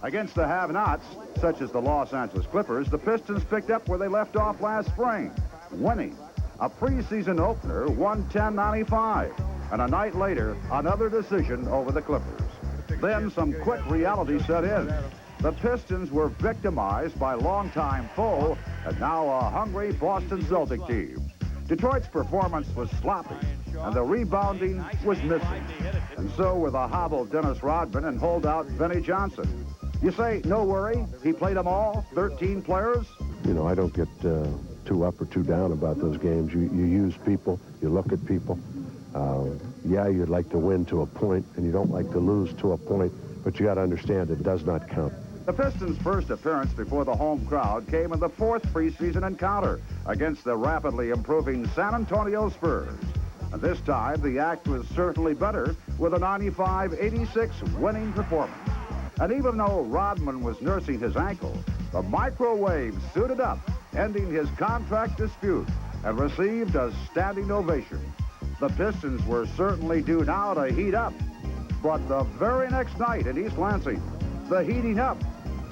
Against the have-nots, such as the Los Angeles Clippers, the Pistons picked up where they left off last spring, winning. A preseason opener, 110-95, and a night later, another decision over the Clippers. Then some quick reality set in. The Pistons were victimized by longtime foe and now a hungry Boston Celtic team. Detroit's performance was sloppy, and the rebounding was missing. And so were the hobbled Dennis Rodman and holdout Vinnie Johnson. You say, no worry, he played them all, 13 players? You know, I don't get too up or too down about those games. You use people, you look at people. Yeah, you'd like to win to a point, and you don't like to lose to a point, but you got to understand it does not count. The Pistons' first appearance before the home crowd came in the fourth preseason encounter against the rapidly improving San Antonio Spurs. And this time, the act was certainly better with a 95-86 winning performance. And even though Rodman was nursing his ankle, the microwave suited up, ending his contract dispute, and received a standing ovation. The Pistons were certainly due now to heat up. But the very next night in East Lansing, the heating up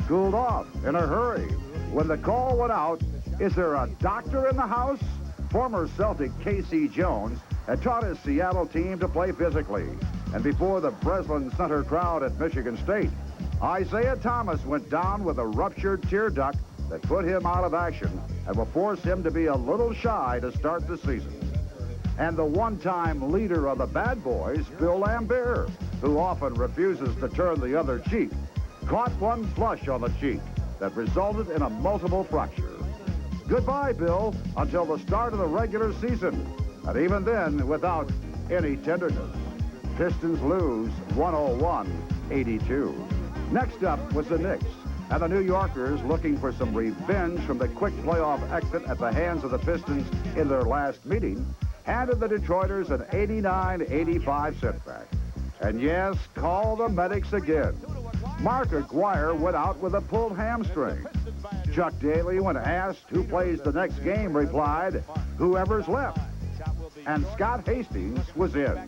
cooled off in a hurry when the call went out, is there a doctor in the house? Former Celtic K.C. Jones had taught his Seattle team to play physically. And before the Breslin Center crowd at Michigan State, Isiah Thomas went down with a ruptured tear duct that put him out of action and will force him to be a little shy to start the season. And the one-time leader of the bad boys, Bill Laimbeer, who often refuses to turn the other cheek, caught one flush on the cheek that resulted in a multiple fracture. Goodbye, Bill, until the start of the regular season, and even then without any tenderness. Pistons lose 101-82. Next up was the Knicks, and the New Yorkers, looking for some revenge from the quick playoff exit at the hands of the Pistons in their last meeting, handed the Detroiters an 89-85 setback. And yes, call the medics again. Mark Aguirre went out with a pulled hamstring. Chuck Daly, when asked who plays the next game, replied, whoever's left. And Scott Hastings was in.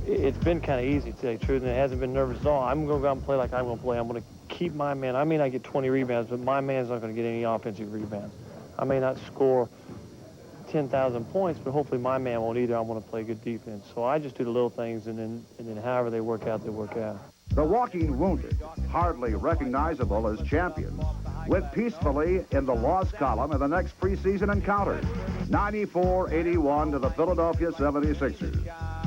It's been kind of easy, to tell you the truth, and it hasn't been nervous at all. I'm going to go out and play like I'm going to play. I'm going to keep my man. I may not get 20 rebounds, but my man's not going to get any offensive rebounds. I may not score 10,000 points, but hopefully my man won't either. I want to play good defense. So I just do the little things, and then however they work out, they work out. The walking wounded, hardly recognizable as champions, went peacefully in the loss column in the next preseason encounter, 94-81 to the Philadelphia 76ers.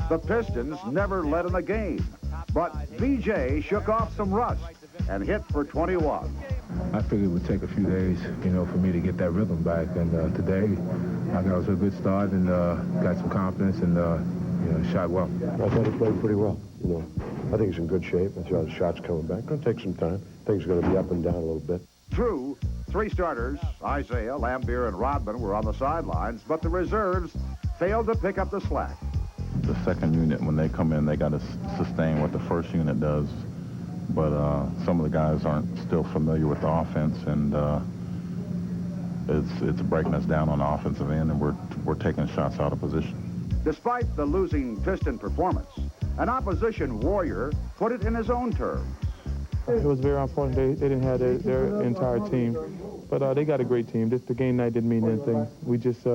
The Pistons never led in the game, but VJ shook off some rust and hit for 21. I figured it would take a few days, you know, for me to get that rhythm back. And today, I got off to a good start and got some confidence and, you know, shot well. I thought he played pretty well, you know. I think he's in good shape. I saw the shots coming back. Going to take some time. Things are going to be up and down a little bit. True, three starters, Isiah, Laimbeer, and Rodman, were on the sidelines, but the reserves failed to pick up the slack. The second unit, when they come in, they got to sustain what the first unit does. But some of the guys aren't still familiar with the offense, and it's breaking us down on the offensive end, and we're taking shots out of position. Despite the losing Piston performance, an opposition warrior put it in his own terms. It was very important. They didn't have their entire team, but they got a great team. The game night didn't mean anything. We just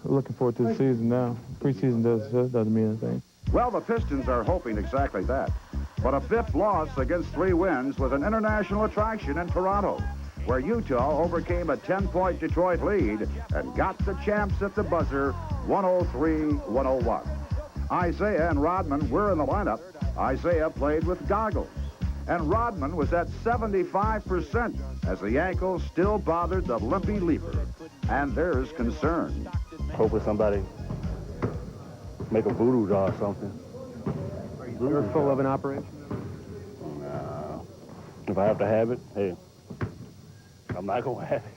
looking forward to the season now. Preseason doesn't mean anything. Well, the Pistons are hoping exactly that. But a fifth loss against 3 wins was an international attraction in Toronto, where Utah overcame a 10-point Detroit lead and got the champs at the buzzer, 103-101. Isiah and Rodman were in the lineup. Isiah played with goggles, and Rodman was at 75% as the ankle still bothered the limpy leaper. And there's concern. Hopefully somebody make a voodoo doll or something. Are you fearful of an operation? No. If I have to have it, hey, I'm not going to have it.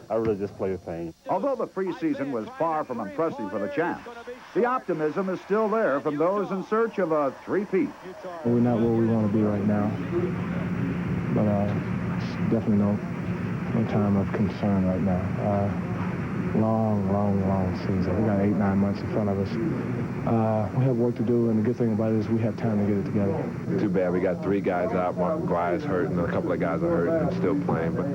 I really just play the thing. Although the preseason was far from impressive for the champs, the optimism is still there from those in search of a three-peat. We're not where we want to be right now, but it's definitely no time of concern right now. Long season. We got 8-9 months in front of us. We have work to do, and the good thing about it is we have time to get it together. Too bad we got 3 guys out. Mark Aguirre's hurt, and a couple of guys are hurt and still playing, but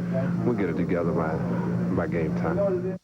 we'll get it together by game time.